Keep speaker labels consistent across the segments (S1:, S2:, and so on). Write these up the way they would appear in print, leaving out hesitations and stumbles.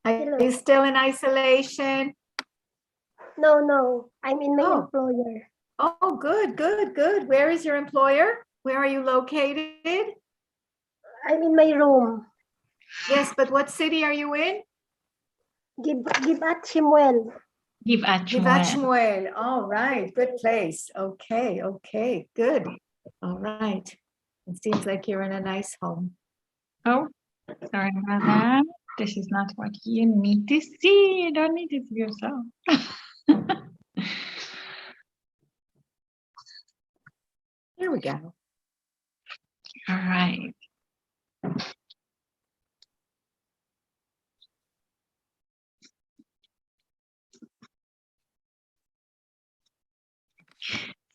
S1: Are
S2: Hello.
S1: you still in isolation?
S2: No. I'm in my
S1: Oh.
S2: employer.
S1: Oh, good. Where is your employer? Where are you located?
S2: I'm in my room.
S1: Yes, but what city are you in?
S2: Givat Shmuel.
S1: Givat Shmuel. All right, good place. Okay, good. All right. It seems like you're in a nice home.
S3: Oh, sorry about that. This is not what you need to see. You don't need to see yourself.
S1: Here we go.
S3: All right.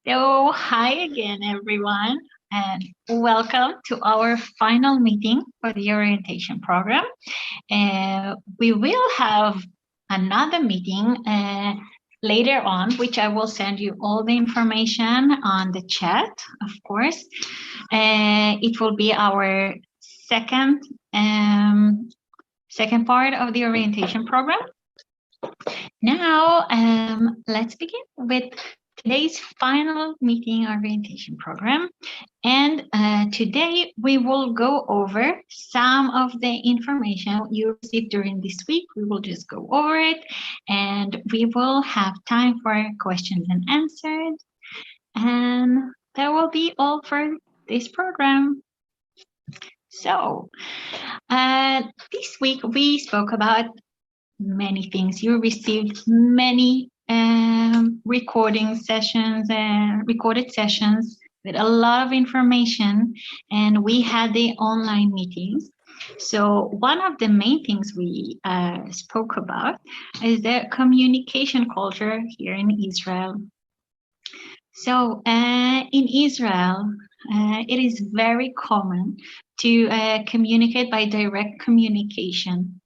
S3: So, hi again, everyone, and welcome to our final meeting for the orientation program. We will have another meeting later on, which I will send you all the information on the chat, of course. It will be our second part of the orientation program. Now, let's begin with today's final meeting orientation program. And today we will go over some of the information you received during this week. We will just go over it and we will have time for questions and answers. And that will be all for this program. So this week we spoke about many things. You received many recorded sessions with a lot of information, and we had the online meetings. So one of the main things we spoke about is the communication culture here in Israel. So in Israel, it is very common to communicate by direct communication.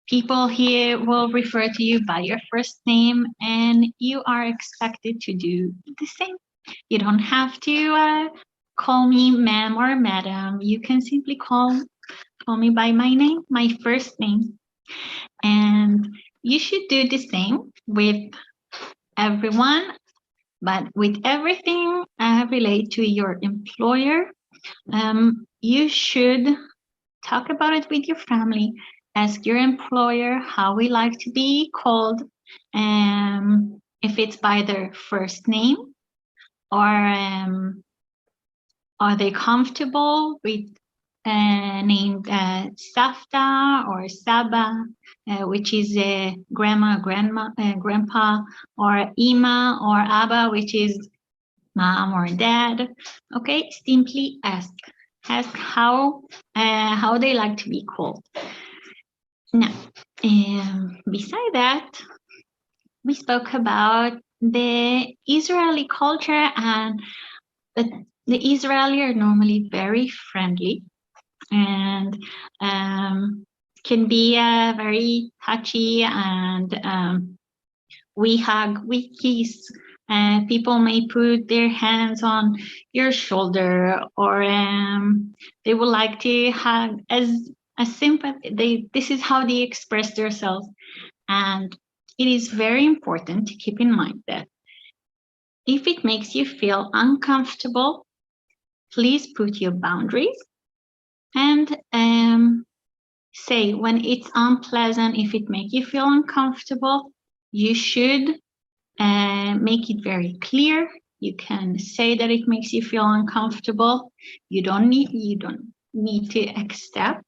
S3: People here will refer to you by your first name, and you are expected to do the same. You don't have to call me ma'am or madam. You can simply call me by my name, my first name. And you should do the same with everyone, but with everything related to your employer. You should talk about it with your family. Ask your employer how we like to be called, if it's by their first name, or are they comfortable with named Safta or Saba, which is grandma, grandpa, or Ima or Abba, which is mom or dad. Okay, simply ask how they like to be called. Now, beside that, we spoke about the Israeli culture, and the Israeli are normally very friendly and can be very touchy, and we hug, we kiss. People may put their hands on your shoulder, or they would like to hug as simple. This is how they express themselves. And it is very important to keep in mind that if it makes you feel uncomfortable, please put your boundaries and say when it's unpleasant. If it makes you feel uncomfortable, you should make it very clear. You can say that it makes you feel uncomfortable. You don't need to accept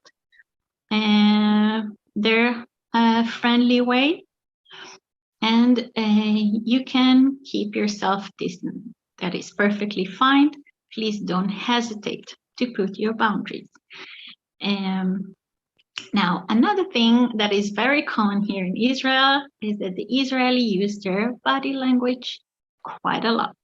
S3: their friendly way, and you can keep yourself distant. That is perfectly fine. Please don't hesitate to put your boundaries. Now, another thing that is very common here in Israel is that the Israeli use their body language quite a lot.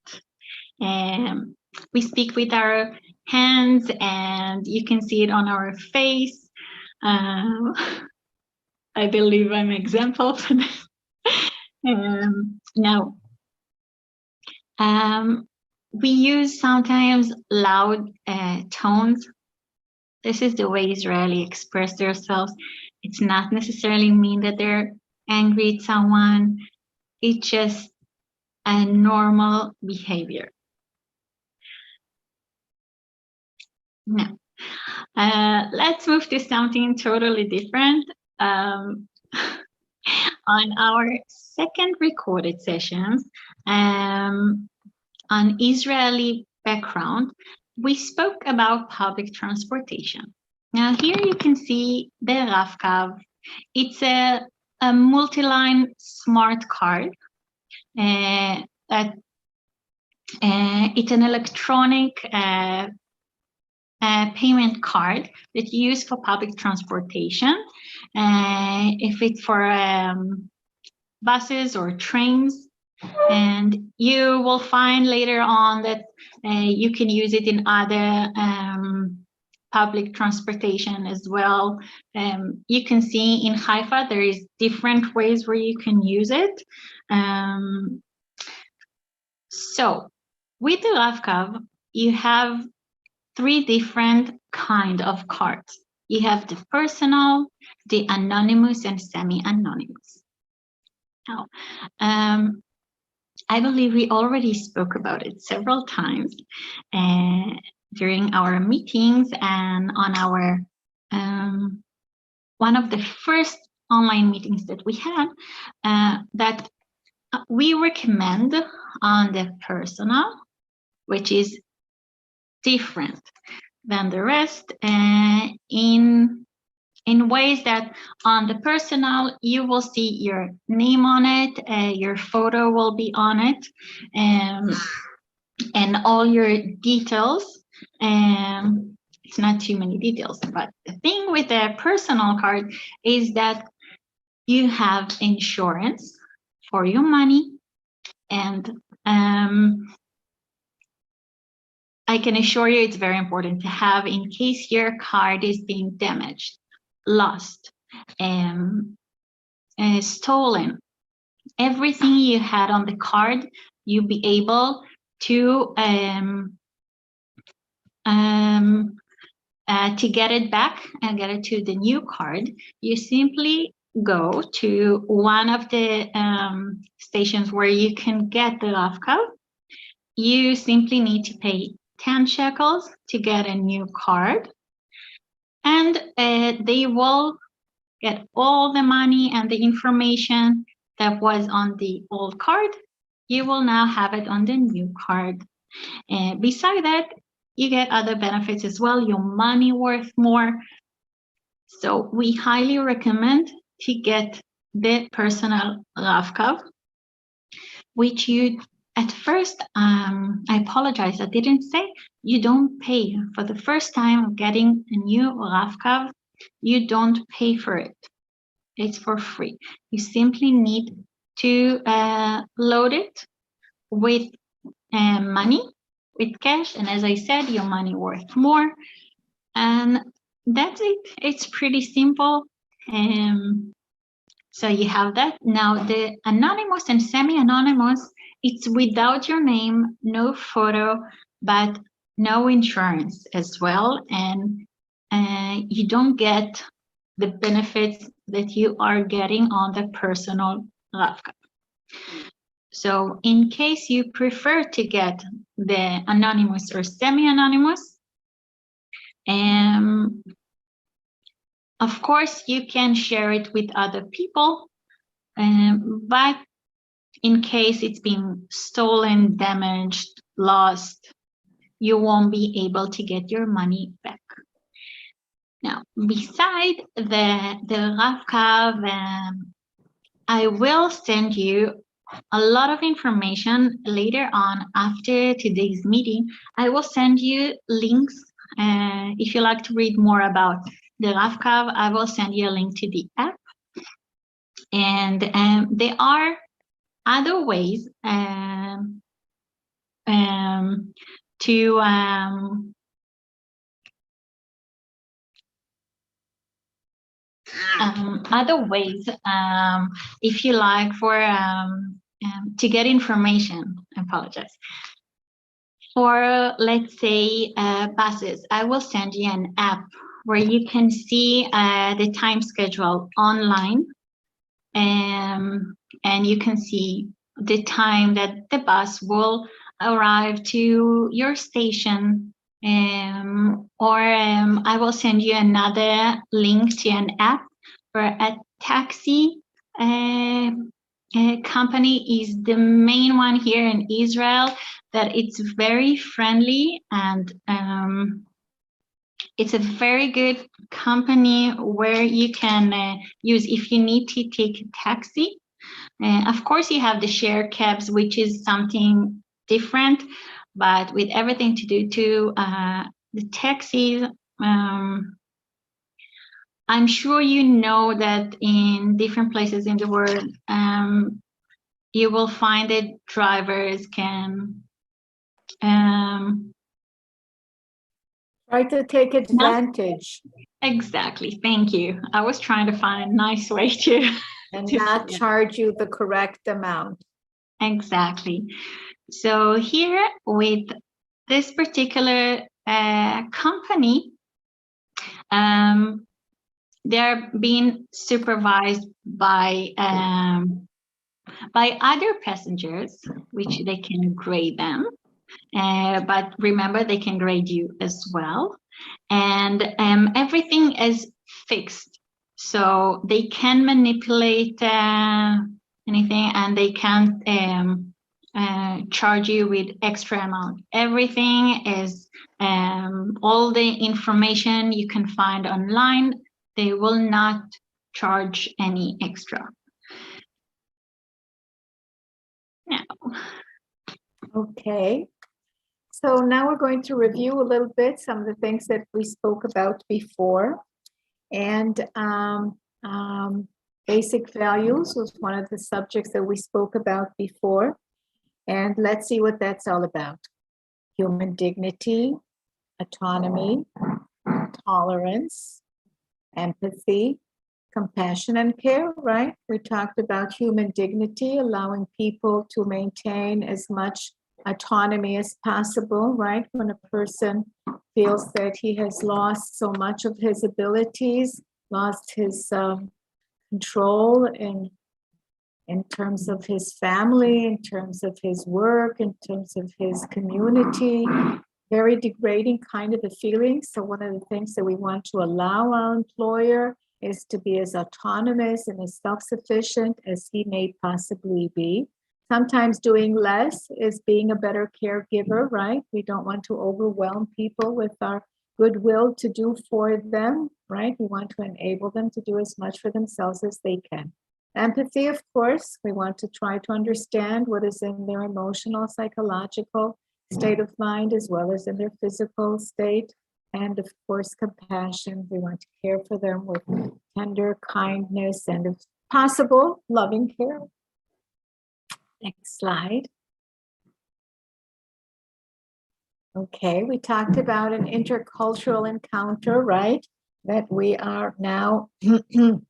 S3: We speak with our hands, and you can see it on our face. I believe I'm an example for this. Now, we use sometimes loud tones This is the way Israelis express themselves. It's not necessarily mean that they're angry at someone. It's just a normal behavior. Now, let's move to something totally different. On our second recorded sessions on Israeli background, we spoke about public transportation. Now here you can see the Rav-Kav. It's a multi-line smart card. It's an electronic payment card that you use for public transportation. If it's for buses or trains, and you will find later on that you can use it in other public transportation as well. You can see in Haifa there is different ways where you can use it. So with the Rav-Kav, you have three different kind of cards. You have the personal, the anonymous, and semi-anonymous. Now, I believe we already spoke about it several times during our meetings and on our one of the first online meetings that we had, that we recommend on the personal, which is different than the rest, in ways that on the personal you will see your name on it, your photo will be on it, and all your details. It's not too many details, but the thing with the personal card is that you have insurance for your money, and I can assure you it's very important to have in case your card is being damaged, lost, stolen. Everything you had on the card, you'll be able to get it back and get it to the new card. You simply go to one of the stations where you can get the Rav-Kav. You simply need to pay 10 shekels to get a new card, and they will get all the money and the information that was on the old card. You will now have it on the new card. Beside that, you get other benefits as well, your money worth more. So we highly recommend to get the personal Rav-Kav, which you, at first, I apologize, I didn't say, you don't pay for the first time of getting a new Rav-Kav. You don't pay for it. It's for free. You simply need to load it with money, with cash, and as I said, your money worth more, and that's it. It's pretty simple. So you have that. Now the anonymous and semi-anonymous, it's without your name, no photo, but no insurance as well, and you don't get the benefits that you are getting on the personal Rav-Kav. So in case you prefer to get the anonymous or semi-anonymous, of course you can share it with other people, but in case it's been stolen, damaged, lost, you won't be able to get your money back. Now, beside the Rav-Kav, I will send you a lot of information later on after today's meeting. I will send you links. If you like to read more about the Rav-Kav, I will send you a link to the app. And there are other ways if you like, for to get information. I apologize. For, let's say, buses, I will send you an app where you can see the time schedule online, and you can see the time that the bus will arrive to your station. I will send you another link to an app for a taxi company is the main one here in Israel, that it's very friendly, and it's a very good company where you can use if you need to take a taxi. Of course, you have the share cabs, which is something different, but with everything to do to the taxis, I'm sure you know that in different places in the world, you will find that drivers can
S1: Try to take advantage.
S3: Exactly. Thank you. I was trying to find a nice way to
S1: and not charge you the correct amount.
S3: Exactly. So here with this particular company, they're being supervised by other passengers, which they can grade them. But remember, they can grade you as well. And everything is fixed. So they can manipulate anything, and they can't charge you with extra amount. Everything is all the information you can find online. They will not charge any extra. Now.
S1: Okay. So now we're going to review a little bit some of the things that we spoke about before. And basic values was one of the subjects that we spoke about before. And let's see what that's all about. Human dignity, autonomy, tolerance, empathy, compassion, and care, right? We talked about human dignity, allowing people to maintain as much autonomy as possible, right? When a person feels that he has lost so much of his abilities, lost his control in terms of his family, in terms of his work, in terms of his community, very degrading kind of a feeling. So one of the things that we want to allow our employer is to be as autonomous and as self-sufficient as he may possibly be. Sometimes doing less is being a better caregiver, right? We don't want to overwhelm people with our goodwill to do for them, right? We want to enable them to do as much for themselves as they can. Empathy, of course, we want to try to understand what is in their emotional, psychological state of mind, as well as in their physical state. And of course, compassion. We want to care for them with tender kindness and, if possible, loving care. Next slide. Okay, we talked about an intercultural encounter, right? That we are now in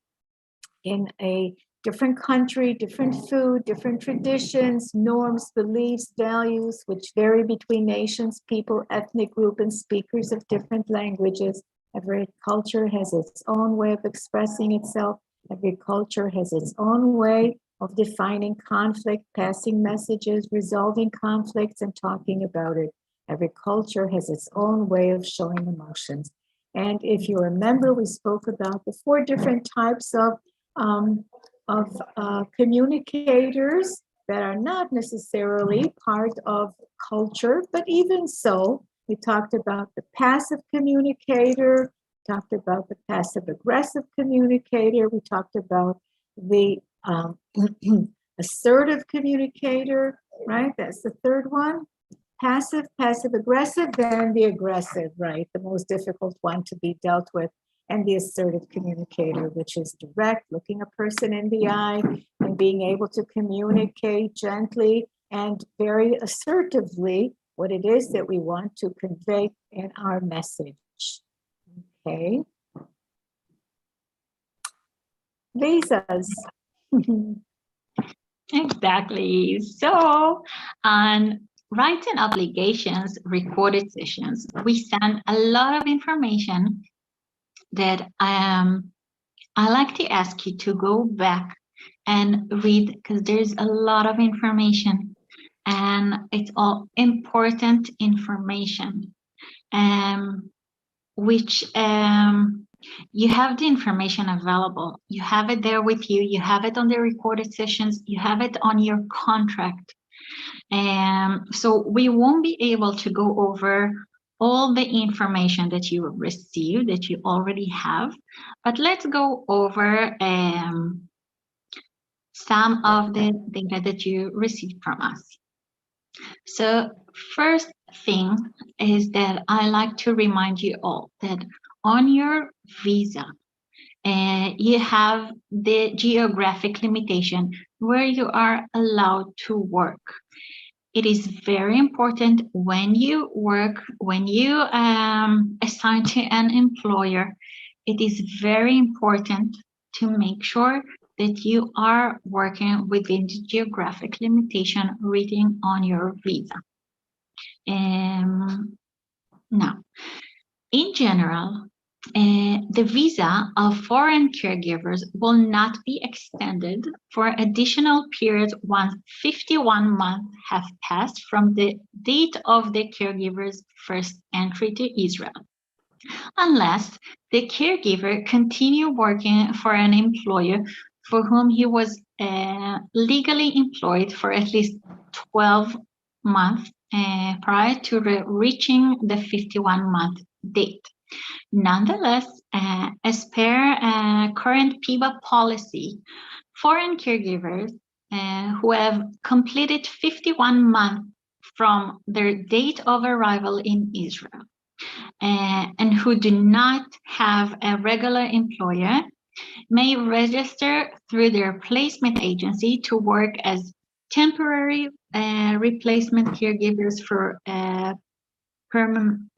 S1: a different country, different food, different traditions, norms, beliefs, values, which vary between nations, people, ethnic group, and speakers of different languages. Every culture has its own way of expressing itself. Every culture has its own way of defining conflict, passing messages, resolving conflicts, and talking about it. Every culture has its own way of showing emotions. And if you remember, we spoke about the 4 different types of communicators that are not necessarily part of culture, but even so, we talked about the passive communicator, talked about the passive-aggressive communicator, we talked about the assertive communicator, right? That's the 3rd one. Passive, passive-aggressive, then the aggressive, right? The most difficult one to be dealt with. And the assertive communicator, which is direct, looking a person in the eye and being able to communicate gently and very assertively what it is that we want to convey in our message. Okay. Visas.
S3: Exactly. So on rights and obligations, recorded sessions, we send a lot of information that I like to ask you to go back and read, because there's a lot of information and it's all important information, which you have the information available. You have it there with you. You have it on the recorded sessions. You have it on your contract. So we won't be able to go over all the information that you received, that you already have, but let's go over some of the data that you received from us. So first thing is that I like to remind you all that on your visa, you have the geographic limitation where you are allowed to work. It is very important when you work, when you assign to an employer, it is very important to make sure that you are working within the geographic limitation written on your visa. Now, in general, the visa of foreign caregivers will not be extended for additional periods once 51 months have passed from the date of the caregiver's first entry to Israel, unless the caregiver continue working for an employer for whom he was legally employed for at least 12 months prior to reaching the 51-month date. Nonetheless, as per current PIBA policy, foreign caregivers who have completed 51 months from their date of arrival in Israel and who do not have a regular employer may register through their placement agency to work as temporary replacement caregivers for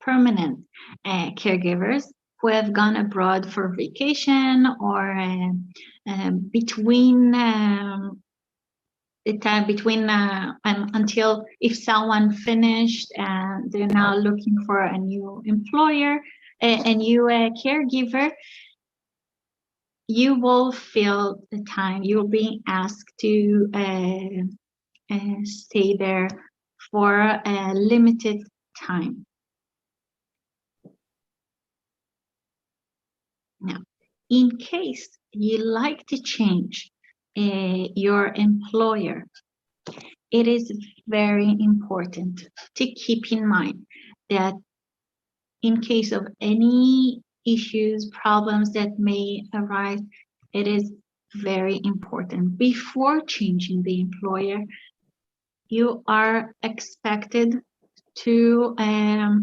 S3: permanent caregivers who have gone abroad for vacation or between the time between until if someone finished and they're now looking for a new employer, a new caregiver, you will fill the time. You're being asked to stay there for a limited time. Now, in case you like to change your employer, it is very important to keep in mind that in case of any issues, problems that may arise, it is very important. Before changing the employer, you are expected to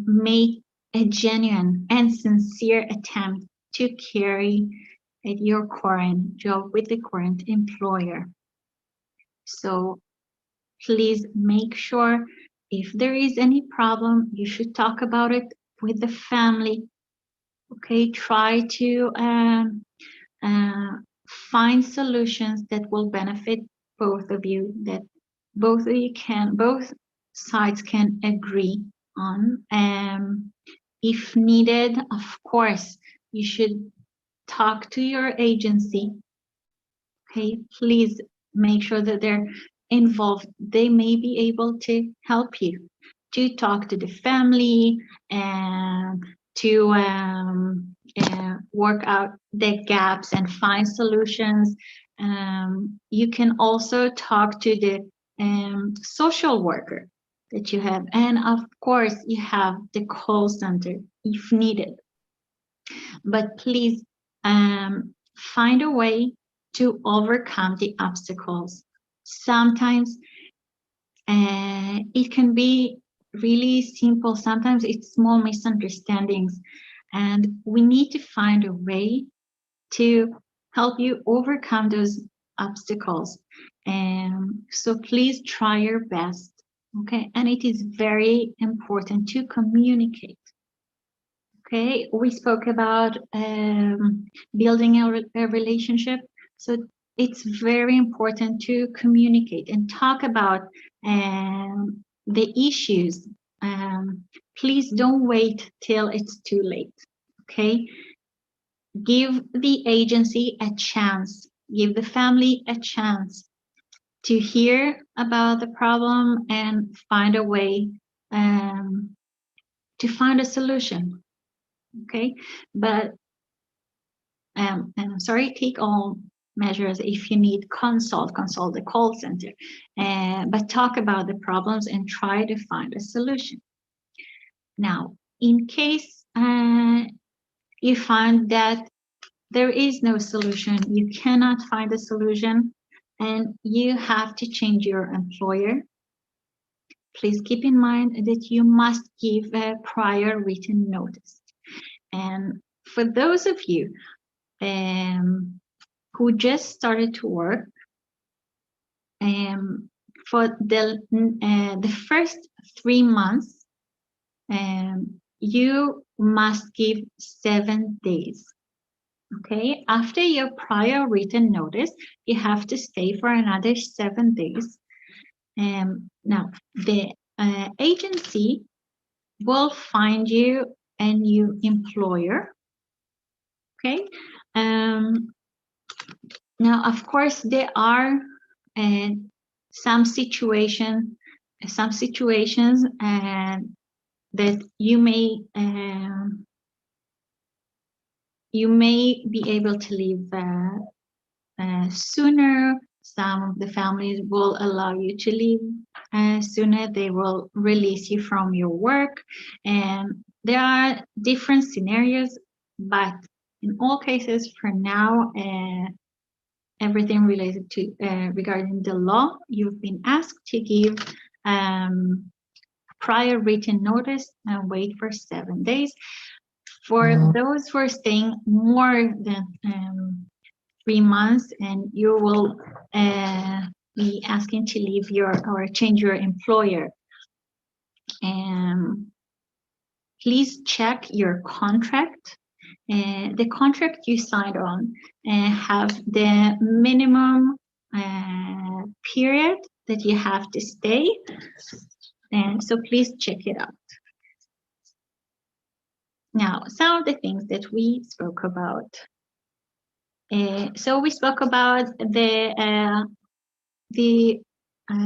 S3: make a genuine and sincere attempt to carry your current job with the current employer. So please make sure if there is any problem, you should talk about it with the family. Okay, try to find solutions that will benefit both of you, that both sides can agree on. If needed, of course, you should talk to your agency. Okay, please make sure that they're involved. They may be able to help you to talk to the family and to work out the gaps and find solutions. You can also talk to the social worker that you have. And of course, you have the call center if needed. But please find a way to overcome the obstacles. Sometimes it can be really simple. Sometimes it's small misunderstandings. And we need to find a way to help you overcome those obstacles. So please try your best. Okay, and it is very important to communicate. Okay, we spoke about building a relationship. So it's very important to communicate and talk about the issues. Please don't wait till it's too late. Okay, give the agency a chance, give the family a chance to hear about the problem and find a way to find a solution. Okay, but and I'm sorry, take all measures. If you need, consult the call center, but talk about the problems and try to find a solution. Now, in case you find that there is no solution, you cannot find a solution, and you have to change your employer, please keep in mind that you must give a prior written notice. And for those of you who just started to work, for the first 3 months, you must give 7 days. Okay, after your prior written notice, you have to stay for another 7 days. Now, the agency will find you a new employer. Okay. Now, of course, there are some situations that you may be able to leave sooner. Some of the families will allow you to leave sooner. They will release you from your work, and there are different scenarios, but in all cases for now, everything related to regarding the law, you've been asked to give prior written notice and wait for 7 days. For those who are staying more than 3 months, and you will be asking to leave or change your employer, please check your contract. The contract you signed on have the minimum period that you have to stay, and so please check it out. Now, some of the things that we spoke about. So we spoke about the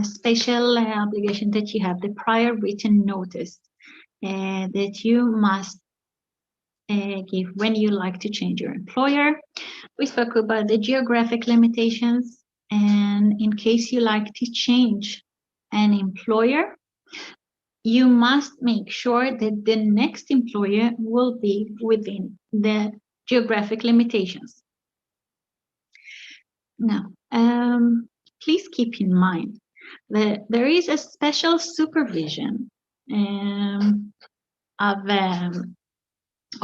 S3: special obligation that you have, the prior written notice that you must give when you like to change your employer. We spoke about the geographic limitations, and in case you like to change an employer, you must make sure that the next employer will be within the geographic limitations. Now, please keep in mind that there is a special supervision of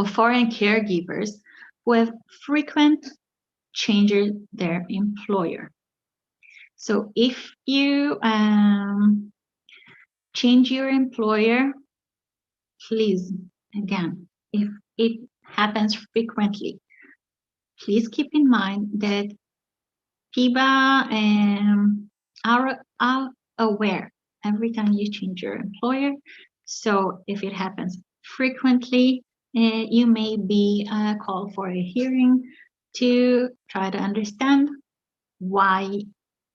S3: foreign caregivers who have frequent changes their employer. So if you change your employer, please, again, if it happens frequently, please keep in mind that PIBA are aware every time you change your employer. So if it happens frequently, you may be called for a hearing to try to understand why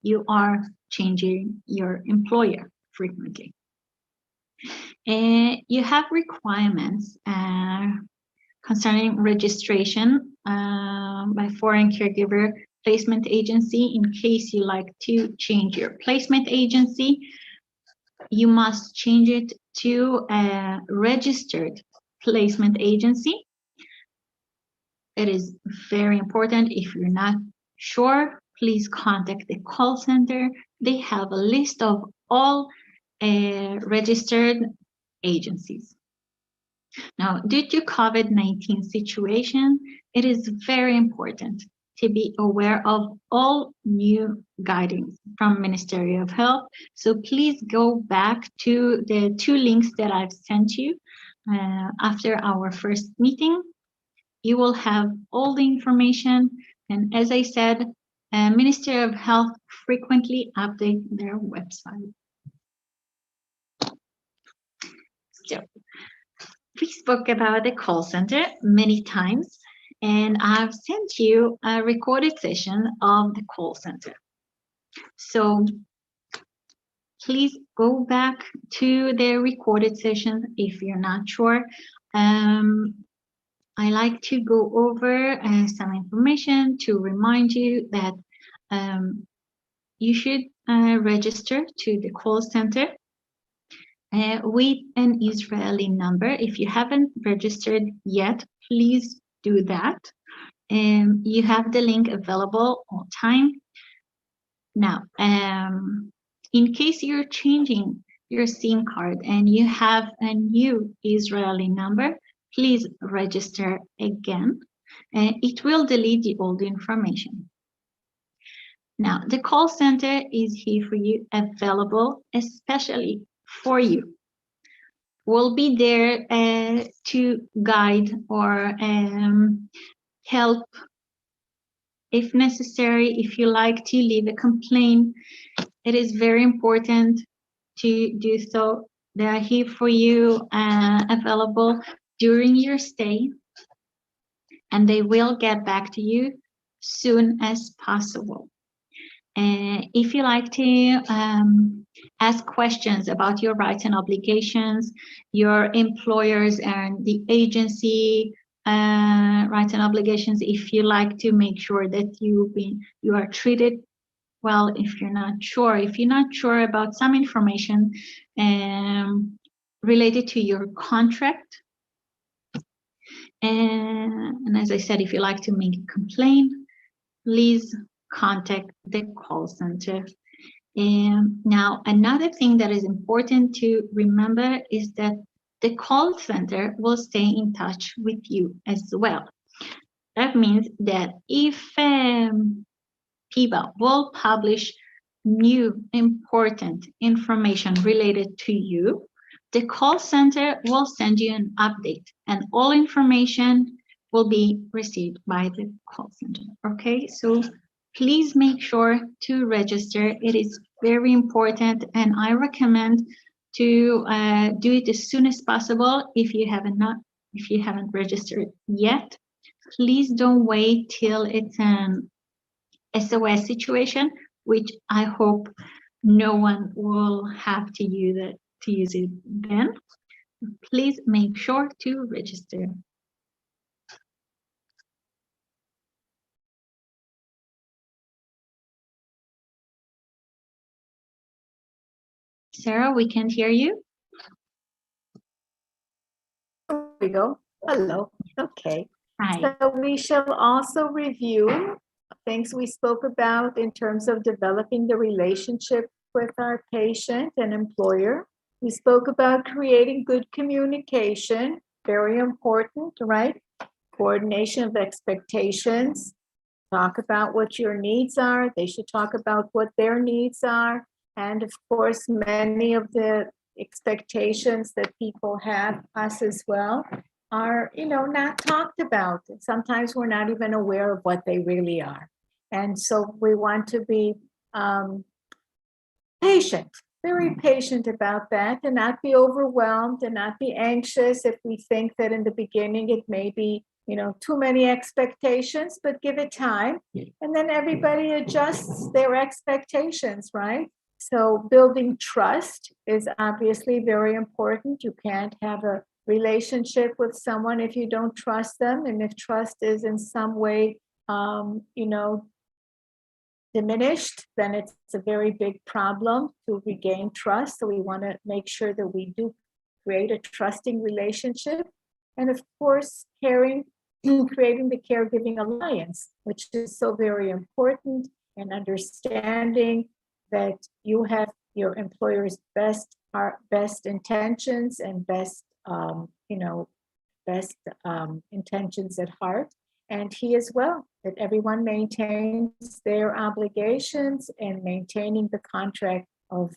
S3: you are changing your employer frequently. You have requirements concerning registration by foreign caregiver placement agency. In case you like to change your placement agency, you must change it to a registered placement agency. It is very important. If you're not sure, please contact the call center. They have a list of all registered agencies. Now, due to COVID-19 situation, it is very important to be aware of all new guidance from Ministry of Health. So please go back to the 2 links that I've sent you after our first meeting. You will have all the information. And as I said, Ministry of Health frequently update their website. So we spoke about the call center many times, and I've sent you a recorded session of the call center. So please go back to the recorded session if you're not sure. I like to go over some information to remind you that you should register to the call center with an Israeli number. If you haven't registered yet, please do that. You have the link available all time. Now, in case you're changing your SIM card and you have a new Israeli number, please register again. It will delete the old information. Now, the call center is here for you, available especially for you. We'll be there to guide or help if necessary. If you like to leave a complaint, it is very important to do so. They are here for you, available during your stay, and they will get back to you soon as possible. If you like to ask questions about your rights and obligations, your employers and the agency rights and obligations, if you like to make sure that you are treated well, if you're not sure about some information related to your contract, and as I said, if you like to make a complaint, please contact the call center. Now, another thing that is important to remember is that the call center will stay in touch with you as well. That means that if PIBA will publish new important information related to you, the call center will send you an update, and all information will be received by the call center. Okay, so please make sure to register. It is very important, and I recommend to do it as soon as possible. If you haven't registered yet, please don't wait till it's an SOS situation, which I hope no one will have to use it then. Please make sure to register. Sarah, we can't hear you.
S1: There we go. Hello. Okay.
S3: Hi.
S1: So we shall also review things we spoke about in terms of developing the relationship with our patient and employer. We spoke about creating good communication, very important, right? Coordination of expectations. Talk about what your needs are. They should talk about what their needs are. And of course, many of the expectations that people have, us as well, are, not talked about. Sometimes we're not even aware of what they really are. And so we want to be patient, very patient about that, and not be overwhelmed and not be anxious if we think that in the beginning it may be, too many expectations, but give it time. And then everybody adjusts their expectations, right? So building trust is obviously very important. You can't have a relationship with someone if you don't trust them. And if trust is in some way, diminished, then it's a very big problem to regain trust. So we want to make sure that we do create a trusting relationship. And of course, creating the caregiving alliance, which is so very important, and understanding that you have your employer's best intentions and best intentions at heart, and he as well, that everyone maintains their obligations and maintaining the contract of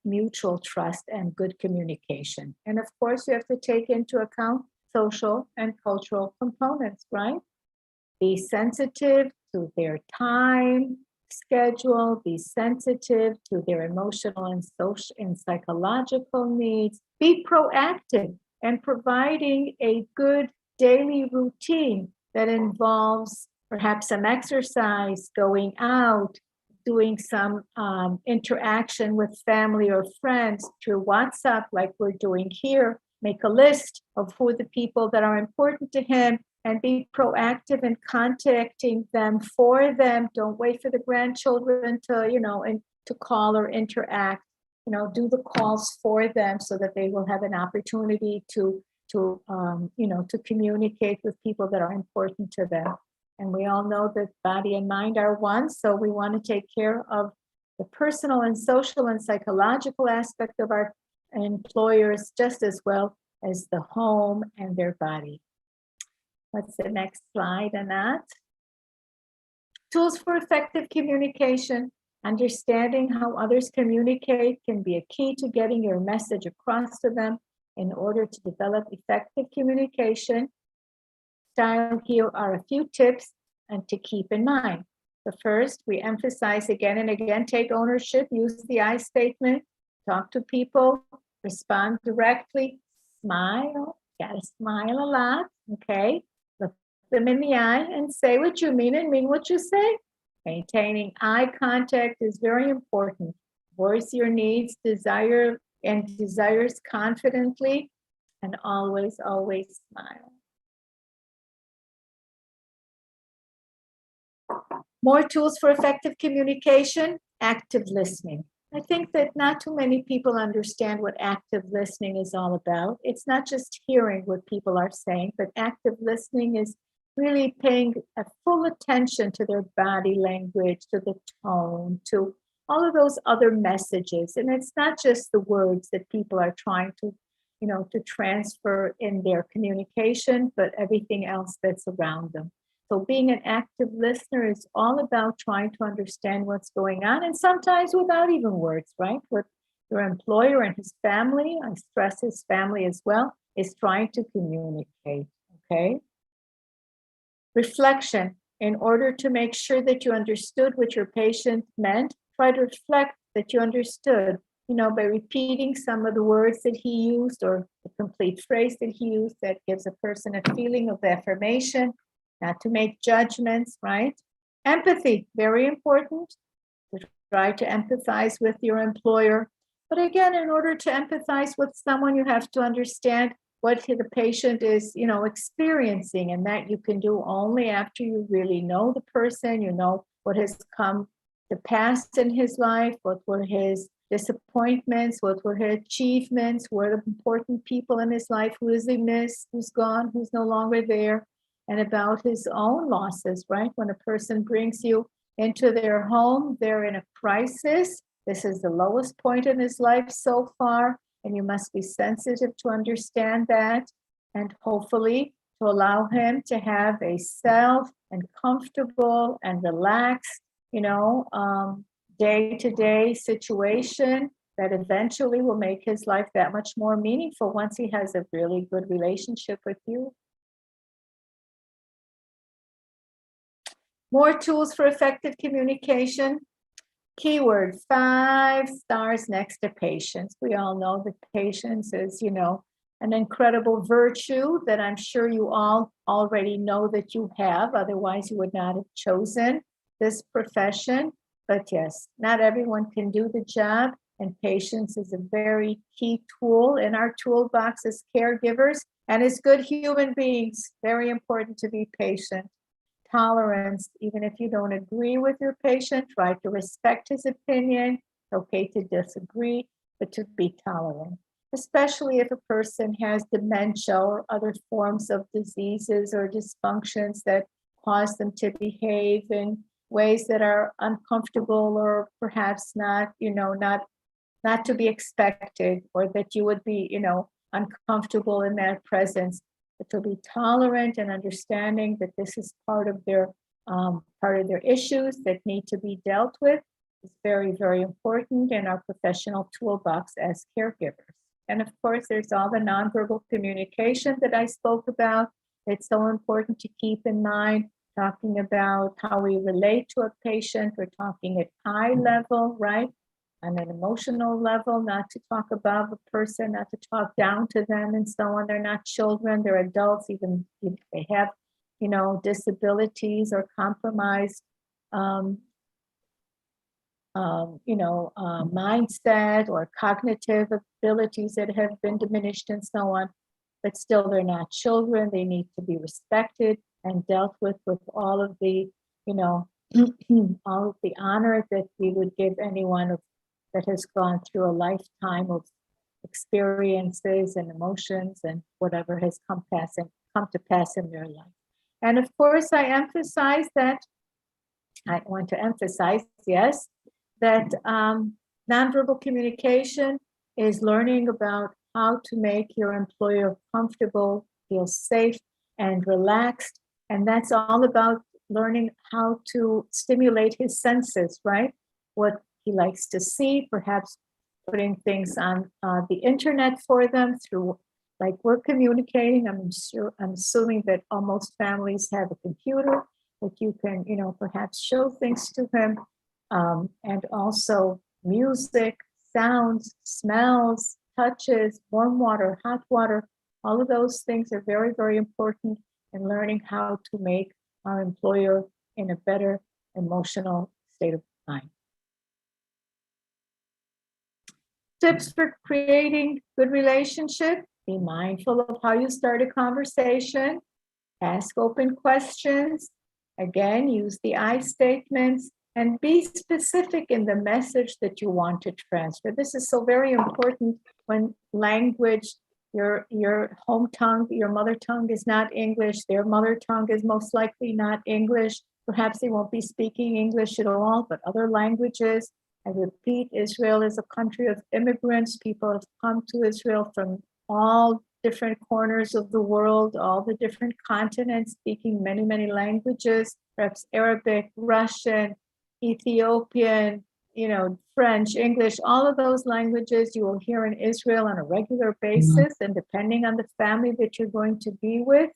S1: mutual trust and good communication. And of course, you have to take into account social and cultural components, right? Be sensitive to their time schedule, be sensitive to their emotional and social and psychological needs, be proactive and providing a good daily routine that involves perhaps some exercise, going out, doing some interaction with family or friends through WhatsApp, like we're doing here. Make a list of who the people that are important to him and be proactive in contacting them for them. Don't wait for the grandchildren to, and to call or interact. Do the calls for them so that they will have an opportunity to communicate with people that are important to them. And we all know that body and mind are one, so we want to take care of the personal and social and psychological aspect of our employers just as well as the home and their body. What's the next slide on that? Tools for effective communication. Understanding how others communicate can be a key to getting your message across to them. In order to develop effective communication style, here are a few tips and to keep in mind. The first, we emphasize again and again, take ownership, use the I statement, talk to people, respond directly, smile, gotta smile a lot, okay? Look them in the eye and say what you mean and mean what you say. Maintaining eye contact is very important. Voice your needs, desires confidently, and always, always smile. More tools for effective communication, active listening. I think that not too many people understand what active listening is all about. It's not just hearing what people are saying, but active listening is really paying a full attention to their body language, to the tone, to all of those other messages. And it's not just the words that people are trying to, to transfer in their communication, but everything else that's around them. So being an active listener is all about trying to understand what's going on, and sometimes without even words, right? With your employer and his family, I stress his family as well, is trying to communicate, okay? Reflection. In order to make sure that you understood what your patient meant, try to reflect that you understood, by repeating some of the words that he used or the complete phrase that he used. That gives a person a feeling of affirmation, not to make judgments, right? Empathy, very important. To try to empathize with your employer. But again, in order to empathize with someone, you have to understand what the patient is, experiencing, and that you can do only after you really know the person, what has come to pass in his life, what were his disappointments, what were his achievements, what are the important people in his life, who is he missed, who's gone, who's no longer there, and about his own losses, right? When a person brings you into their home, they're in a crisis. This is the lowest point in his life so far, and you must be sensitive to understand that, and hopefully to allow him to have a self and comfortable and relaxed, day-to-day situation that eventually will make his life that much more meaningful once he has a really good relationship with you. More tools for effective communication. Keyword, 5 stars next to patience. We all know that patience is, an incredible virtue that I'm sure you all already know that you have. Otherwise, you would not have chosen this profession. But yes, not everyone can do the job. And patience is a very key tool in our toolbox as caregivers and as good human beings. Very important to be patient. Tolerance, even if you don't agree with your patient, try to respect his opinion. It's okay to disagree, but to be tolerant, especially if a person has dementia or other forms of diseases or dysfunctions that cause them to behave in ways that are uncomfortable or perhaps not to be expected, or that you would be, uncomfortable in that presence. But to be tolerant and understanding that this is part of their issues that need to be dealt with is very, very important in our professional toolbox as caregivers. And of course, there's all the nonverbal communication that I spoke about. It's so important to keep in mind, talking about how we relate to a patient. We're talking at eye level, right? On an emotional level, not to talk above a person, not to talk down to them and so on. They're not children, they're adults, even if they have, disabilities or compromised, mindset or cognitive abilities that have been diminished and so on. But still, they're not children. They need to be respected and dealt with all of the, all of the honor that we would give anyone that has gone through a lifetime of experiences and emotions and whatever has come to pass in their life. And of course, I want to emphasize, yes, that nonverbal communication is learning about how to make your employer comfortable, feel safe and relaxed. And that's all about learning how to stimulate his senses, right? What he likes to see, perhaps putting things on the internet for them through, like we're communicating. I'm assuming that almost families have a computer that you can, perhaps show things to him. And also music, sounds, smells, touches, warm water, hot water, all of those things are very, very important in learning how to make our employer in a better emotional state of mind. Tips for creating good relationship: be mindful of how you start a conversation, ask open questions, again, use the I statements, and be specific in the message that you want to transfer. This is so very important when language, your home tongue, your mother tongue is not English, their mother tongue is most likely not English. Perhaps they won't be speaking English at all, but other languages. I repeat, Israel is a country of immigrants. People have come to Israel from all different corners of the world, all the different continents, speaking many, many languages, perhaps Arabic, Russian, Ethiopian, French, English, all of those languages you will hear in Israel on a regular basis, and depending on the family that you're going to be with.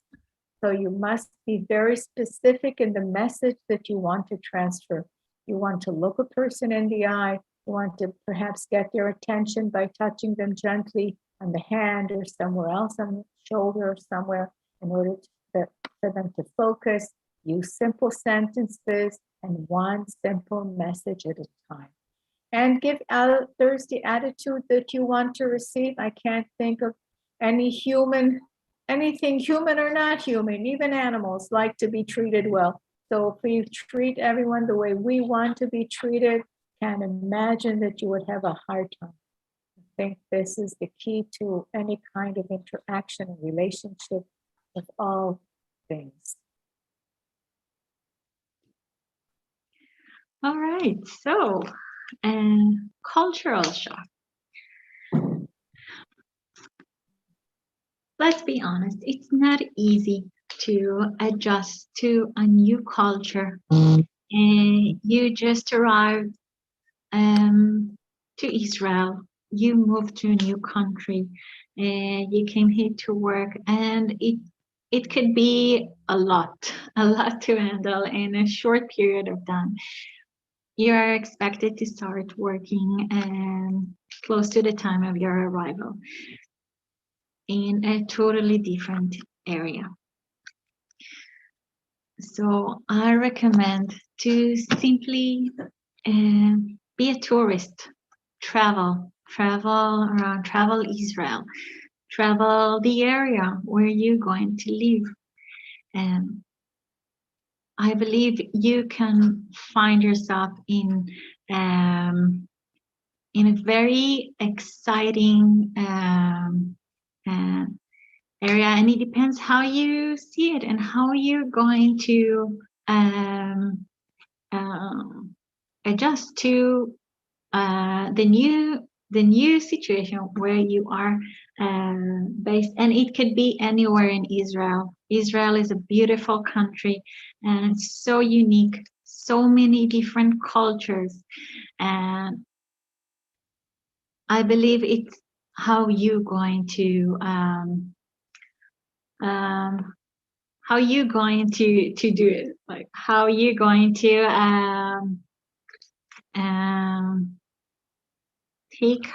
S1: So you must be very specific in the message that you want to transfer. You want to look a person in the eye. You want to perhaps get their attention by touching them gently on the hand or somewhere else on the shoulder or somewhere in order for them to focus. Use simple sentences and one simple message at a time. And give others the attitude that you want to receive. I can't think of anything human or not human, even animals like to be treated well. So if we treat everyone the way we want to be treated, can't imagine that you would have a hard time. I think this is the key to any kind of interaction and relationship with all things.
S3: All right, so cultural shock. Let's be honest, it's not easy to adjust to a new culture. And you just arrived to Israel, you moved to a new country, and you came here to work, and it could be a lot to handle in a short period of time. You are expected to start working close to the time of your arrival in a totally different area. So I recommend to simply be a tourist, travel around, travel Israel, travel the area where you're going to live. And I believe you can find yourself in a very exciting area, and it depends how you see it and how you're going to adjust to the new situation where you are based. And it could be anywhere in Israel. Israel is a beautiful country and it's so unique, so many different cultures, and I believe it's how you're going to do it, like how you're going to take,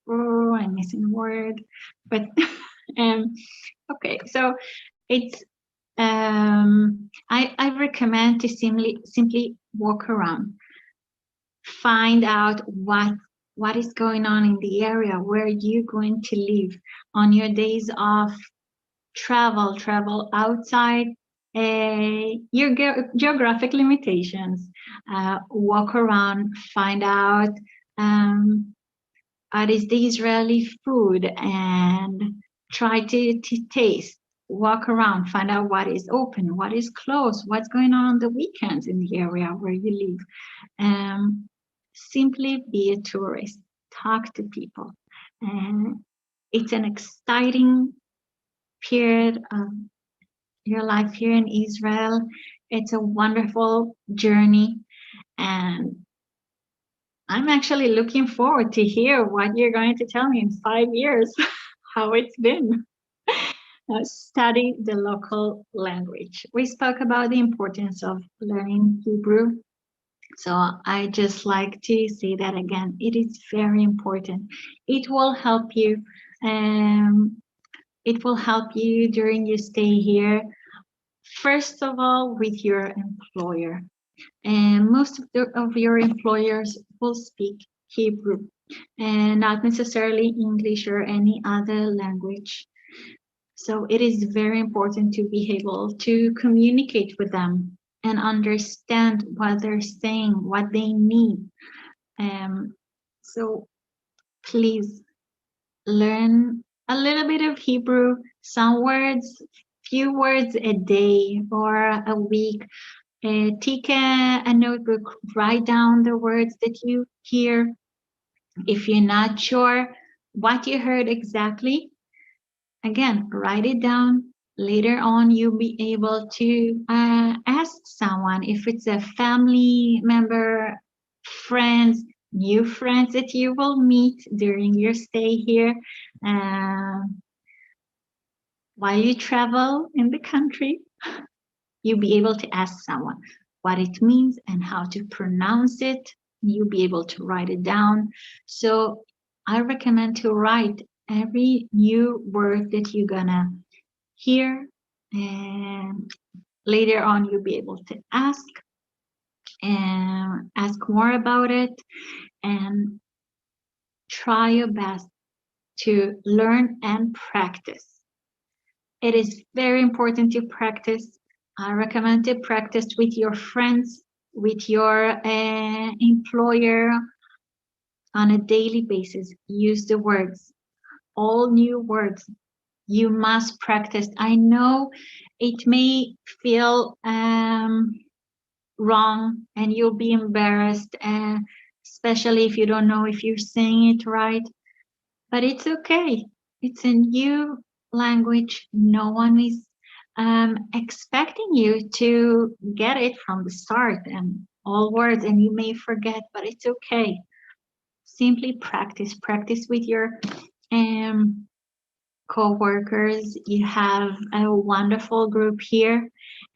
S3: I'm missing a word, but okay, so it's I recommend to simply walk around, find out what is going on in the area where you're going to live on your days off. Travel outside your geographic limitations. Walk around, find out what is the Israeli food, and try to taste. Walk around, find out what is open, what is closed, what's going on the weekends in the area where you live. Simply be a tourist, talk to people. And it's an exciting period of your life here in Israel. It's a wonderful journey, and I'm actually looking forward to hear what you're going to tell me in 5 years, how it's been. Study the local language. We spoke about the importance of learning Hebrew. So I just like to say that again. It is very important. It will help you. It will help you during your stay here. First of all, with your employer. And most of your employers will speak Hebrew and not necessarily English or any other language. So it is very important to be able to communicate with them and understand what they're saying, what they need. So please learn a little bit of Hebrew, some words, few words a day or a week. Take a notebook, write down the words that you hear. If you're not sure what you heard exactly, again, write it down. Later on, you'll be able to ask someone, if it's a family member, friends, new friends that you will meet during your stay here. While you travel in the country, you'll be able to ask someone what it means and how to pronounce it. You'll be able to write it down. So I recommend to write every new word that you're gonna hear, and later on you'll be able to ask more about it, and try your best to learn and practice. It is very important to practice. I recommend to practice with your friends, with your employer on a daily basis. Use the words, all new words. You must practice. I know it may feel wrong and you'll be embarrassed, especially if you don't know if you're saying it right, but it's okay. It's a new language. No one is expecting you to get it from the start and all words, and you may forget, but it's okay. Simply practice with your co-workers. You have a wonderful group here,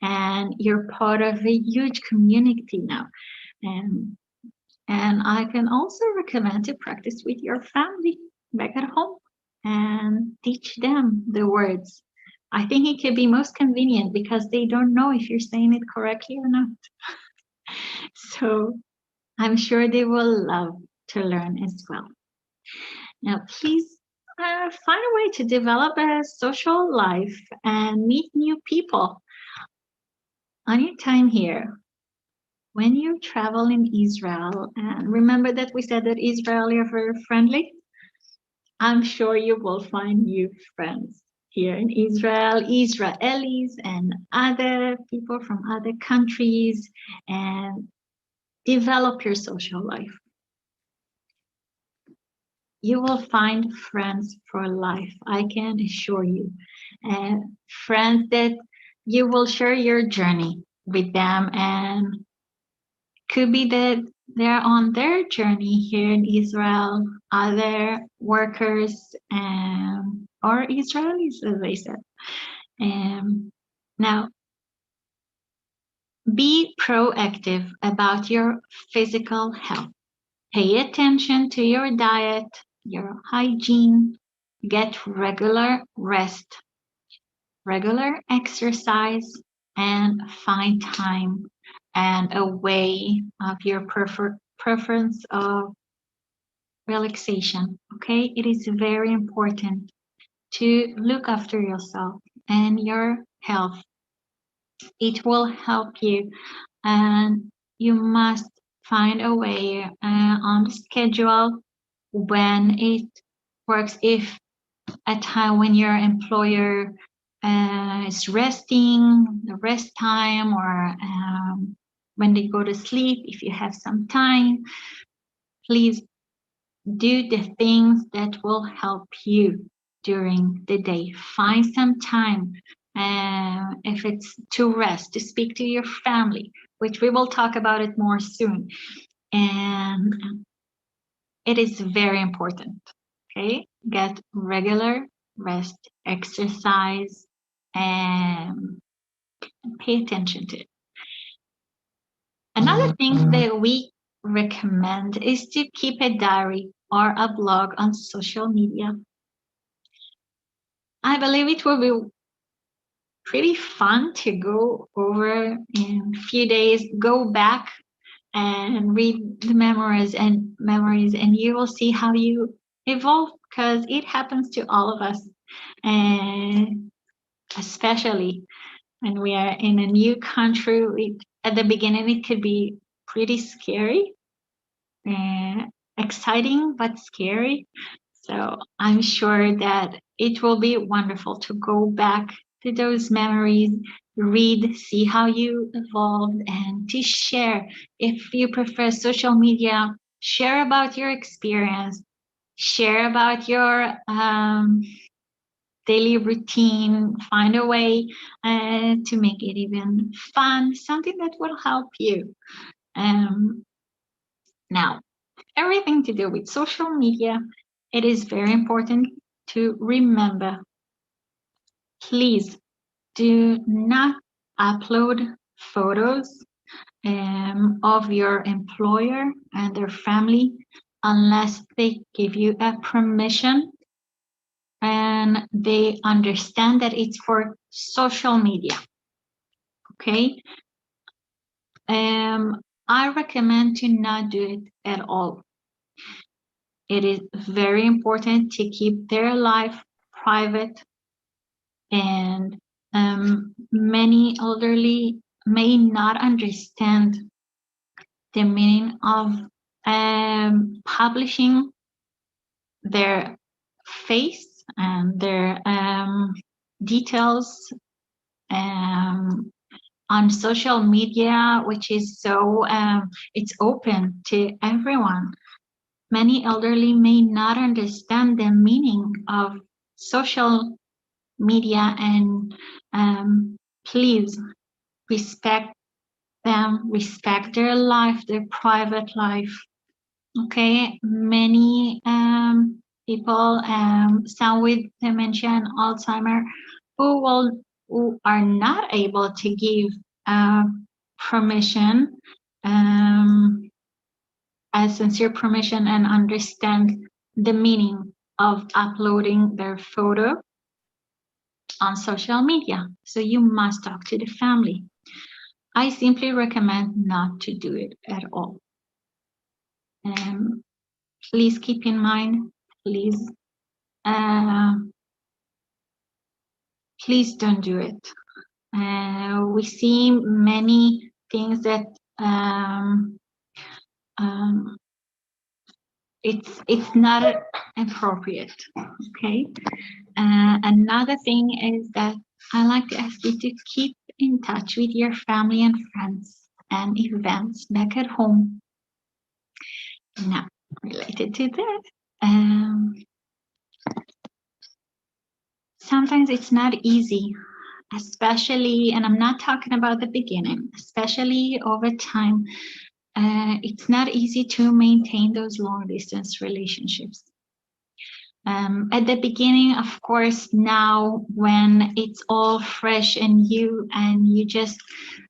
S3: and you're part of a huge community now. And I can also recommend to practice with your family back at home and teach them the words. I think it could be most convenient because they don't know if you're saying it correctly or not. So I'm sure they will love to learn as well. Now, please find a way to develop a social life and meet new people on your time here. When you travel in Israel, and remember that we said that Israelis are very friendly, I'm sure you will find new friends here in Israel, Israelis and other people from other countries, and develop your social life. You will find friends for life, I can assure you. And friends that you will share your journey with them, and could be that they're on their journey here in Israel, other workers or Israelis, as I said. Now, be proactive about your physical health. Pay attention to your diet, your hygiene, get regular rest. regular exercise, and find time and a way of your preference of relaxation. Okay, it is very important to look after yourself and your health. It will help you, and you must find a way on the schedule when it works. If a time when your employer is resting, the rest time, or when they go to sleep, if you have some time, please do the things that will help you during the day. Find some time, if it's to rest, to speak to your family, which we will talk about it more soon. And it is very important. Okay, get regular rest, exercise, and pay attention to it. Another thing that we recommend is to keep a diary or a blog on social media. I believe it will be pretty fun to go over in a few days, go back and read the memories, and you will see how you evolve, because it happens to all of us, and especially when we are in a new country. At the beginning, it could be pretty scary, exciting, but scary. So I'm sure that it will be wonderful to go back to those memories, read, see how you evolved, and to share. If you prefer social media, share about your experience, share about your daily routine, find a way to make it even fun, something that will help you. Now, everything to do with social media, it is very important to remember, please do not upload photos of your employer and their family unless they give you a permission and they understand that it's for social media. Okay. I recommend to not do it at all. It is very important to keep their life private, and many elderly may not understand the meaning of publishing their face and their details on social media, which is so it's open to everyone. Many elderly may not understand the meaning of social media, and please respect them, respect their life, their private life. Okay, many people, some with dementia and Alzheimer, who are not able to give permission, a sincere permission, and understand the meaning of uploading their photo on social media. So you must talk to the family. I simply recommend not to do it at all. Please keep in mind, please don't do it. We see many things that it's not appropriate. Okay. Another thing is that I like to ask you to keep in touch with your family and friends and events back at home. Now, related to that, sometimes it's not easy, especially, and I'm not talking about the beginning, especially over time, it's not easy to maintain those long distance relationships. At the beginning, of course, now when it's all fresh and you just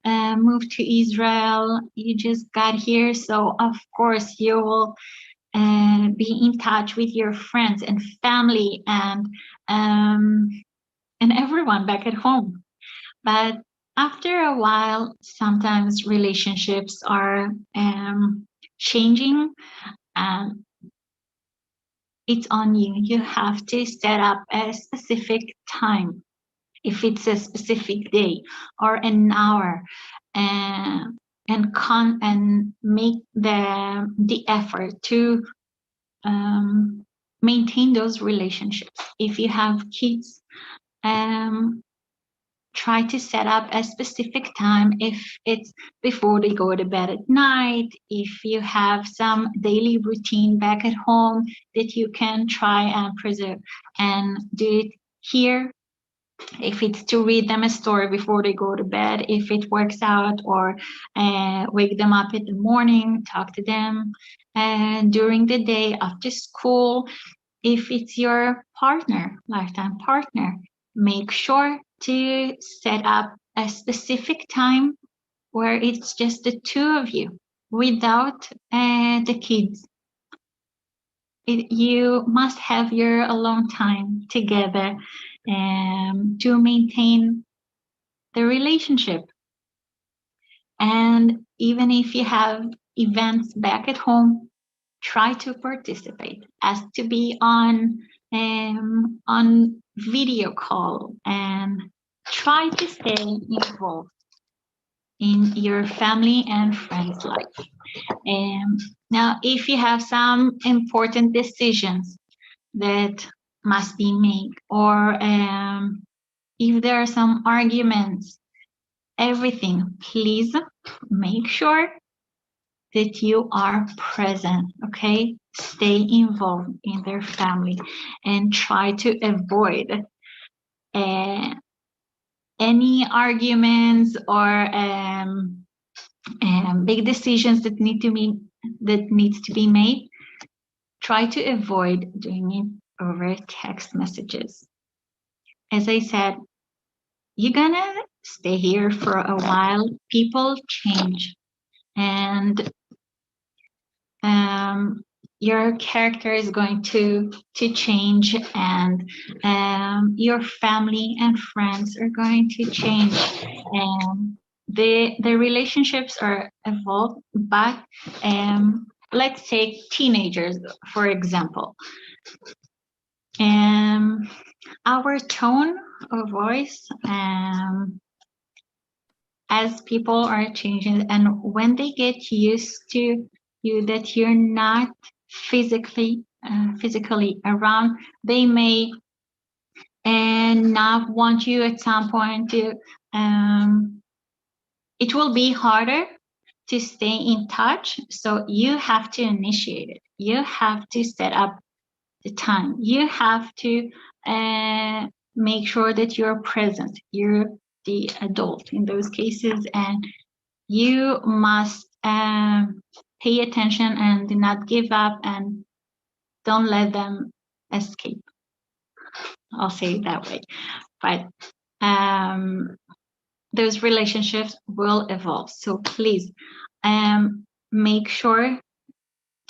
S3: moved to Israel, you just got here, so of course you will be in touch with your friends and family, and and everyone back at home. But after a while, sometimes relationships are changing, and it's on you. You have to set up a specific time, if it's a specific day or an hour, and make the effort to maintain those relationships. If you have kids, try to set up a specific time, if it's before they go to bed at night, if you have some daily routine back at home that you can try and preserve, and do it here. If it's to read them a story before they go to bed, if it works out, or wake them up in the morning, talk to them during the day after school. If it's your partner, lifetime partner, make sure to set up a specific time where it's just the two of you without the kids. You must have your alone time together to maintain the relationship. And even if you have events back at home, try to participate, as to be on video call, and try to stay involved in your family and friends' life. Now, if you have some important decisions that must be made, or if there are some arguments, everything, please make sure that you are present, okay? Stay involved in their family and try to avoid any arguments or big decisions that needs to be made. Try to avoid doing it over text messages. As I said, you're gonna stay here for a while. People change, and your character is going to change, and your family and friends are going to change, and the relationships are evolved. But let's take teenagers, for example. Our tone of voice, as people are changing, and when they get used to you, that you're not physically around, they may not want you at some point to it will be harder to stay in touch. So you have to initiate it. You have to set up the time. You have to make sure that you're present. You're the adult in those cases, and you must pay attention and do not give up, and don't let them escape. I'll say it that way. But those relationships will evolve. So please make sure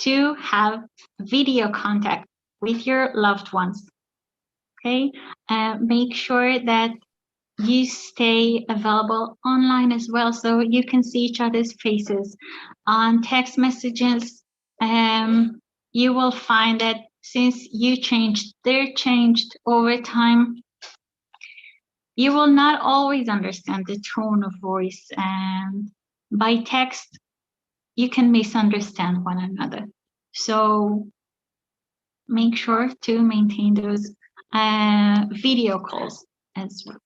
S3: to have video contact with your loved ones. Okay, make sure that you stay available online as well, so you can see each other's faces. On text messages, you will find that since you changed, they're changed over time. You will not always understand the tone of voice, and by text, you can misunderstand one another. So make sure to maintain those video calls as well.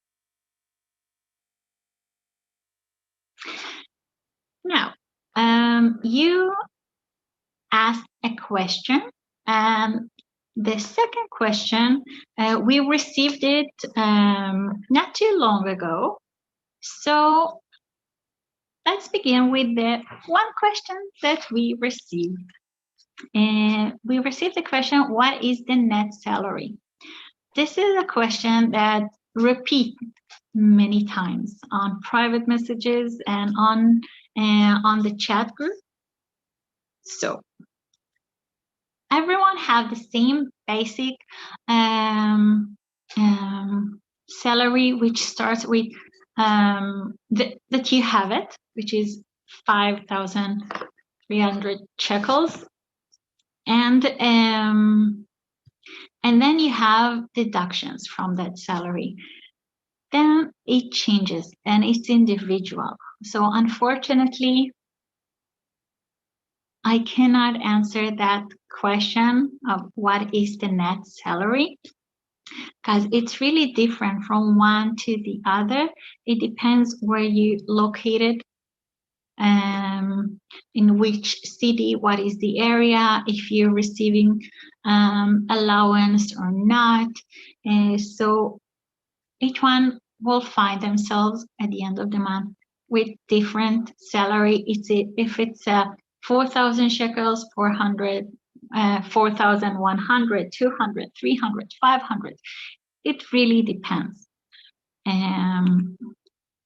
S3: Now, you asked a question, and the second question, we received it not too long ago. So let's begin with the one question that we received. We received the question, what is the net salary? This is a question that repeats many times on private messages and on the chat group. So everyone have the same basic salary, which starts with that you have it, which is 5,300 shekels, and then you have deductions from that salary. Then it changes and it's individual. So unfortunately, I cannot answer that question of what is the net salary, because it's really different from one to the other. It depends where you located, in which city, what is the area, if you're receiving allowance or not. So each one will find themselves at the end of the month with different salary. If it's 4,000 shekels, 400, 4,100, 200, 300, 500. It really depends.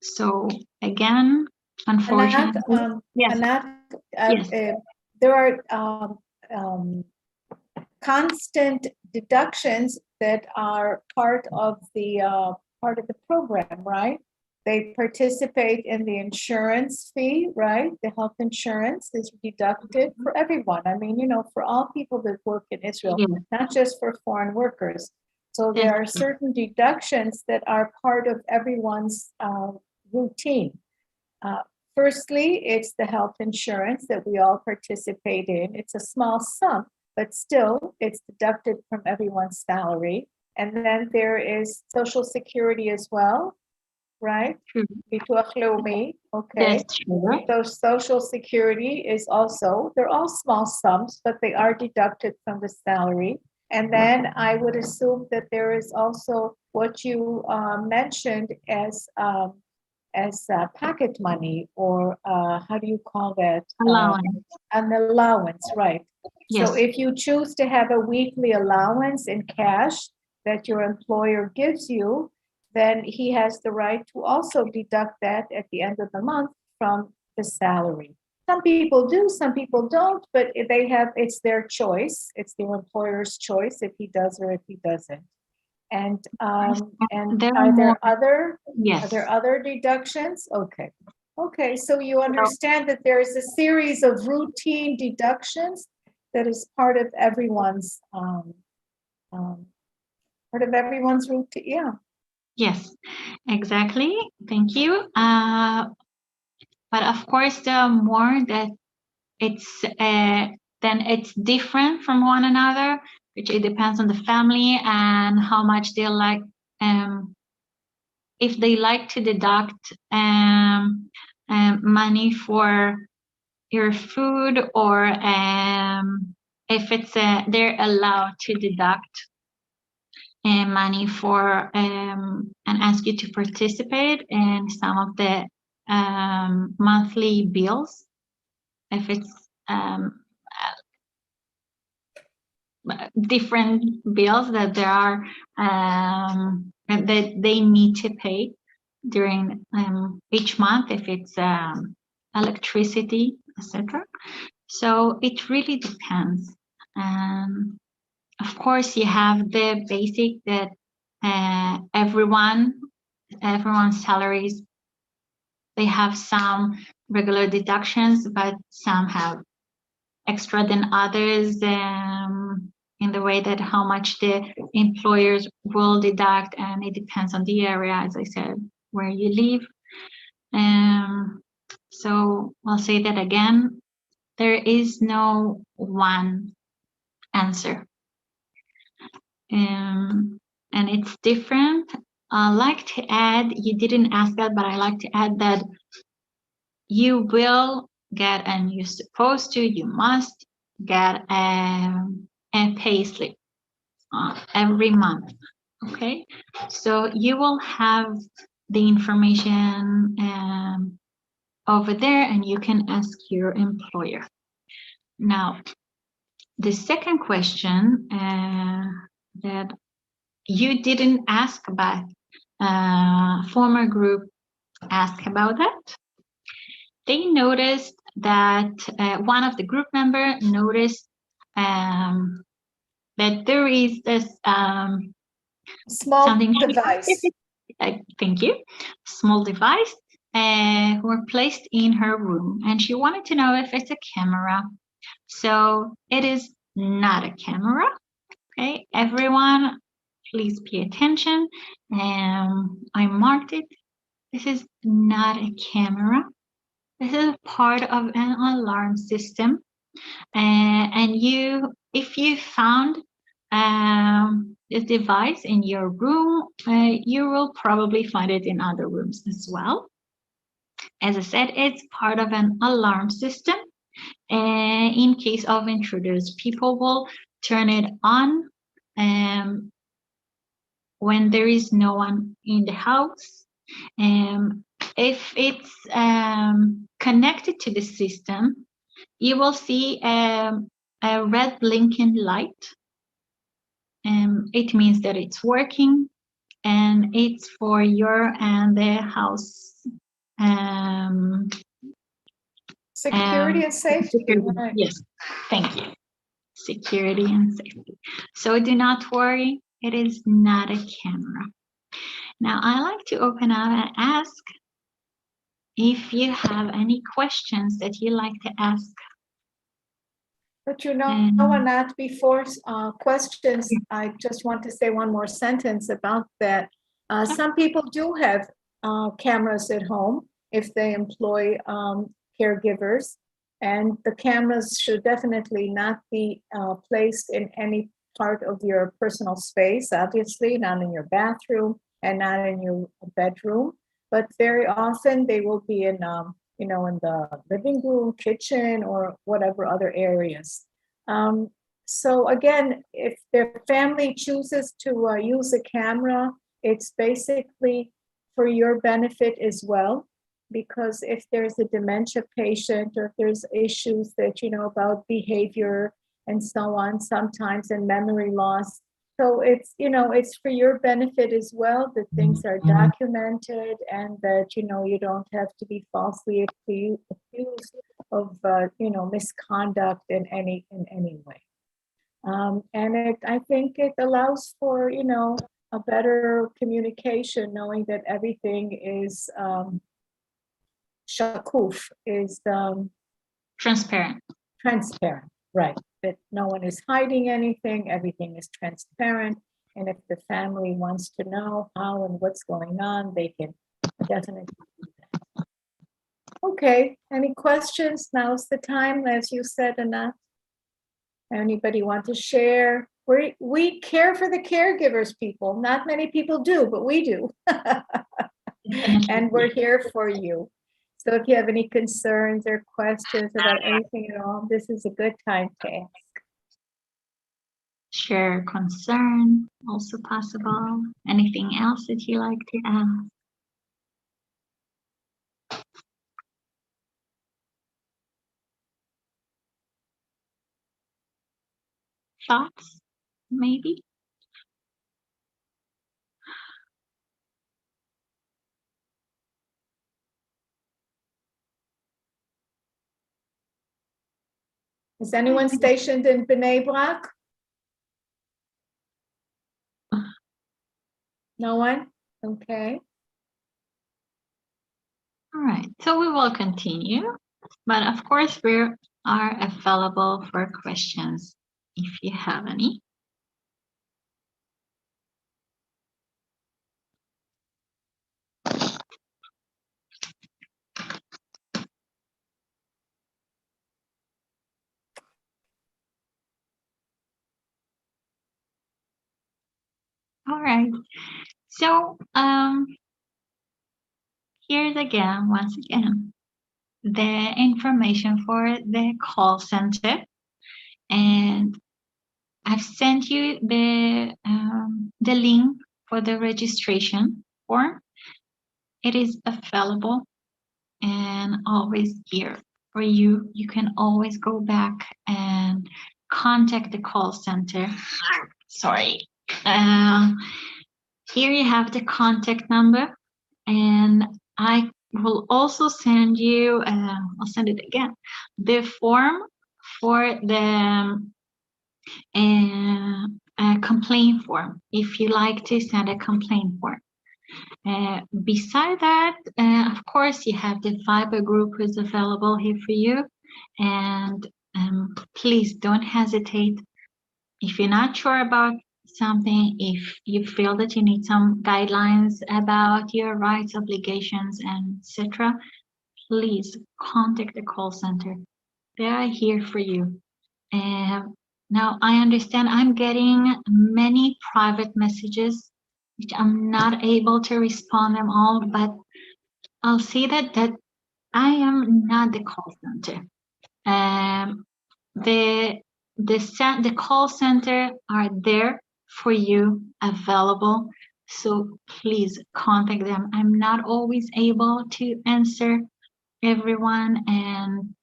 S3: So again, unfortunately, yes.
S1: Anat,
S3: Yes.
S1: there are constant deductions that are part of the program, right? They participate in the insurance fee, right? The health insurance is deducted for everyone. I mean, for all people that work in Israel,
S3: Yes.
S1: not just for foreign workers. So there are
S3: Yes.
S1: certain deductions that are part of everyone's routine. Firstly, it's the health insurance that we all participate in. It's a small sum, but still it's deducted from everyone's salary. And then there is Social Security as well, right?
S3: True.
S1: Bituach Leumi, okay.
S3: Yes, sure.
S1: So Social Security is also, they're all small sums, but they are deducted from the salary. And then I would assume that there is also what you mentioned as pocket money, or how do you call that?
S3: Allowance.
S1: An allowance, right.
S3: Yes.
S1: So if you choose to have a weekly allowance in cash that your employer gives you, then he has the right to also deduct that at the end of the month from the salary. Some people do, some people don't, but it's their choice. It's the employer's choice if he does or if he doesn't. And
S3: There
S1: are
S3: are
S1: there
S3: more.
S1: other
S3: Yes.
S1: are there other deductions? Okay, so you understand that there is a series of routine deductions that is part of everyone's routine. Yeah.
S3: Yes, exactly. Thank you. But of course, the more that it's then it's different from one another, which it depends on the family and how much they like. If they like to deduct money for your food, or if it's they're allowed to deduct money for and ask you to participate in some of the monthly bills, if it's different bills that there are that they need to pay during each month, if it's electricity, etc. So it really depends. Of course, you have the basic that everyone's salaries, they have some regular deductions, but some have extra than others, in the way that how much the employers will deduct, and it depends on the area, as I said, where you live. So I'll say that again, there is no one answer. And it's different. I like to add, you didn't ask that, but I like to add that you will get, and you're supposed to, you must get a pay slip every month. Okay, so you will have the information over there, and you can ask your employer. Now, the second question that you didn't ask, but former group asked about that. They noticed that one of the group member noticed that there is this
S1: small
S3: something
S1: device.
S3: thank you, small device were placed in her room, and she wanted to know if it's a camera. So it is not a camera. Okay, everyone, please pay attention. I marked it. This is not a camera. This is part of an alarm system. And if you found this device in your room, you will probably find it in other rooms as well. As I said, it's part of an alarm system. In case of intruders, people will turn it on when there is no one in the house. If it's connected to the system, you will see a red blinking light. It means that it's working, and it's for your and the house.
S1: Security and safety.
S3: Security.
S1: Right.
S3: Yes, thank you. Security and safety. So do not worry, it is not a camera. Now I like to open up and ask if you have any questions that you like to ask.
S1: But Anat, before questions, I just want to say one more sentence about that. Some people do have cameras at home if they employ caregivers, and the cameras should definitely not be placed in any part of your personal space, obviously, not in your bathroom and not in your bedroom, but very often they will be in in the living room, kitchen, or whatever other areas. So again, if their family chooses to use a camera, it's basically for your benefit as well, because if there's a dementia patient or if there's issues that about behavior and so on, sometimes, and memory loss. So it's it's for your benefit as well that things are documented, and that you don't have to be falsely accused of misconduct in any way. And I think it allows for a better communication, knowing that everything is shakuf, is
S3: transparent,
S1: right? That no one is hiding anything, everything is transparent. And if the family wants to know how and what's going on, they can definitely do that. Okay, any questions? Now's the time, as you said, Anat. Anybody want to share? We care for the caregivers, people. Not many people do, but we do. And we're here for you. So if you have any concerns or questions about anything at all, this is a good time to ask.
S3: Share concern, also possible. Anything else that you like to ask? Thoughts, maybe?
S1: Is anyone stationed in Bnei Brak? No one? Okay.
S3: All right, so we will continue, but of course we are available for questions if you have any. All right, so here's again, once again, the information for the call center, and I've sent you the link for the registration form. It is available and always here for you. You can always go back and contact the call center. Sorry. Here you have the contact number, and I will also send you, I'll send it again, the form for the complaint form, if you like to send a complaint form. Beside that, of course, you have the Viber group who's available here for you. And please don't hesitate. If you're not sure about something, if you feel that you need some guidelines about your rights, obligations, and etc., please contact the call center. They are here for you. Now I understand I'm getting many private messages, which I'm not able to respond them all, but I'll say that I am not the call center. The call center are there for you, available. So please contact them. I'm not always able to answer everyone, and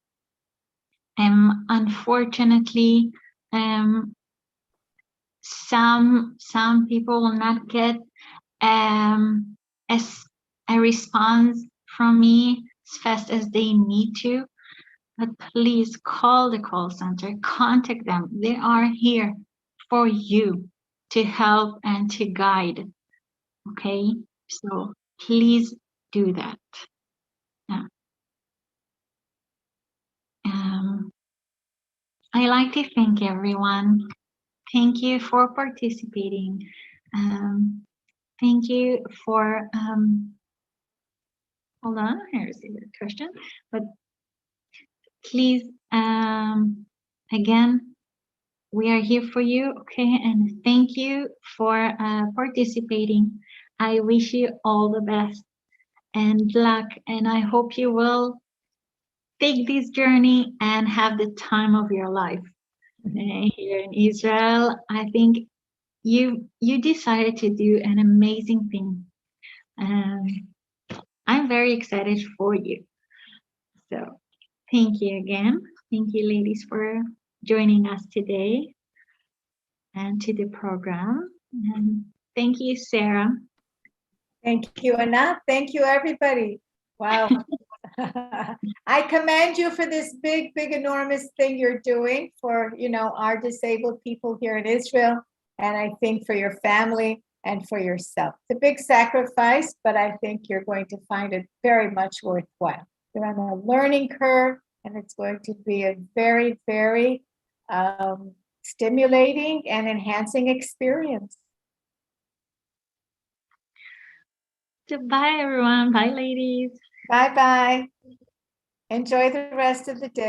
S3: unfortunately, some people will not get as a response from me as fast as they need to. But please call the call center, contact them. They are here for you to help and to guide. Okay, so please do that. Yeah. I like to thank everyone. Thank you for participating. Thank you for, hold on, here's the question, but please, again, we are here for you, okay? And thank you for participating. I wish you all the best and luck, and I hope you will take this journey and have the time of your life. Here in Israel, I think you decided to do an amazing thing. I'm very excited for you. So thank you again. Thank you, ladies, for joining us today and to the program. And thank you, Sarah.
S1: Thank you, Anna. Thank you, everybody. Wow. I commend you for this big, enormous thing you're doing for, our disabled people here in Israel. And I think for your family and for yourself. It's a big sacrifice, but I think you're going to find it very much worthwhile. You're on a learning curve, and it's going to be a very, very stimulating and enhancing experience.
S3: Goodbye, everyone. Bye, ladies.
S1: Bye-bye. Enjoy the rest of the day.